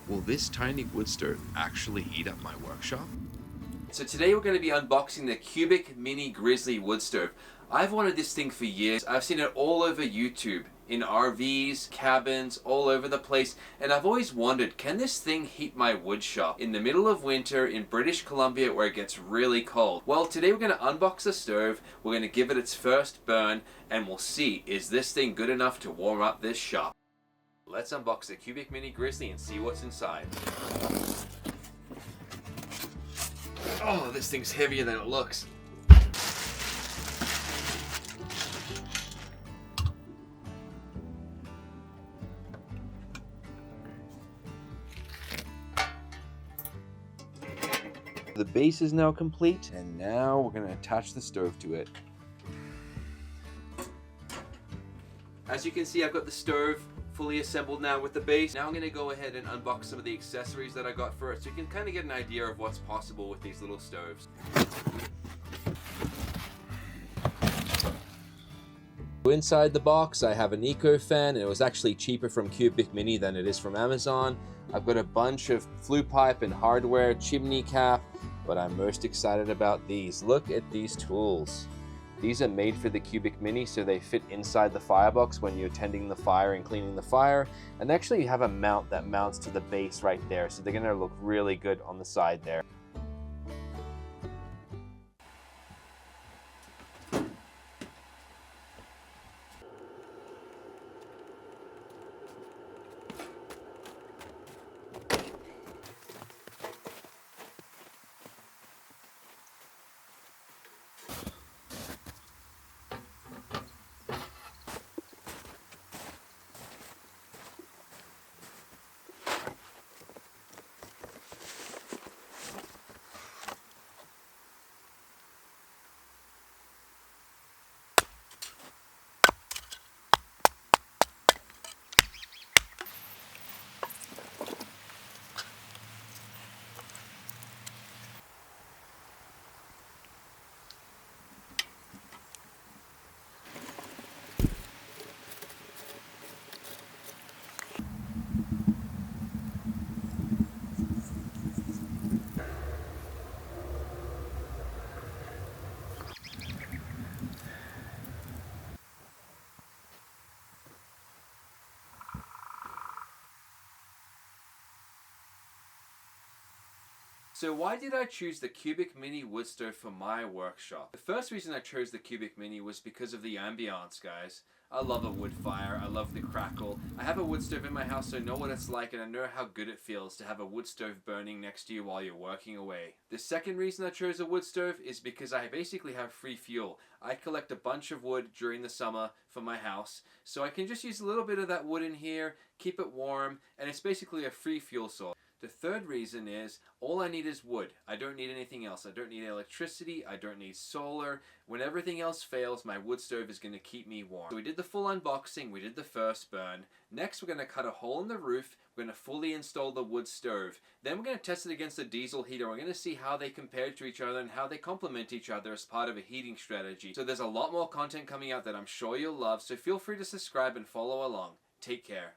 Will this tiny wood stove actually heat up my workshop? So today we're going to be unboxing the Cubic Mini Grizzly Wood Stove. I've wanted this thing for years. I've seen it all over YouTube, in RVs, cabins, all over the place, and I've always wondered, can this thing heat my wood shop in the middle of winter in British Columbia where it gets really cold? Well, today we're going to unbox the stove, we're going to give it its first burn, and we'll see, is this thing good enough to warm up this shop? Let's unbox the Cubic Mini Grizzly and see what's inside. Oh, this thing's heavier than it looks. The base is now complete, and now we're going to attach the stove to it. As you can see, I've got the stove fully assembled now with the base. Now I'm going to go ahead and unbox some of the accessories that I got for it so you can kind of get an idea of what's possible with these little stoves. Inside the box I have an eco fan, and it was actually cheaper from Cubic Mini than it is from Amazon. I've got a bunch of flue pipe and hardware, chimney cap, but I'm most excited about these. Look at these tools. These are made for the Cubic Mini, so they fit inside the firebox when you're tending the fire and cleaning the fire. And they actually have a mount that mounts to the base right there, so they're gonna look really good on the side there. So why did I choose the Cubic Mini Wood Stove for my workshop? The first reason I chose the Cubic Mini was because of the ambiance, guys. I love a wood fire, I love the crackle. I have a wood stove in my house, so I know what it's like, and I know how good it feels to have a wood stove burning next to you while you're working away. The second reason I chose a wood stove is because I basically have free fuel. I collect a bunch of wood during the summer for my house, so I can just use a little bit of that wood in here, keep it warm, and it's basically a free fuel source. The third reason is all I need is wood. I don't need anything else. I don't need electricity. I don't need solar. When everything else fails, my wood stove is going to keep me warm. So we did the full unboxing. We did the first burn. Next, we're going to cut a hole in the roof. We're going to fully install the wood stove. Then we're going to test it against the diesel heater. We're going to see how they compare to each other and how they complement each other as part of a heating strategy. So there's a lot more content coming out that I'm sure you'll love. So feel free to subscribe and follow along. Take care.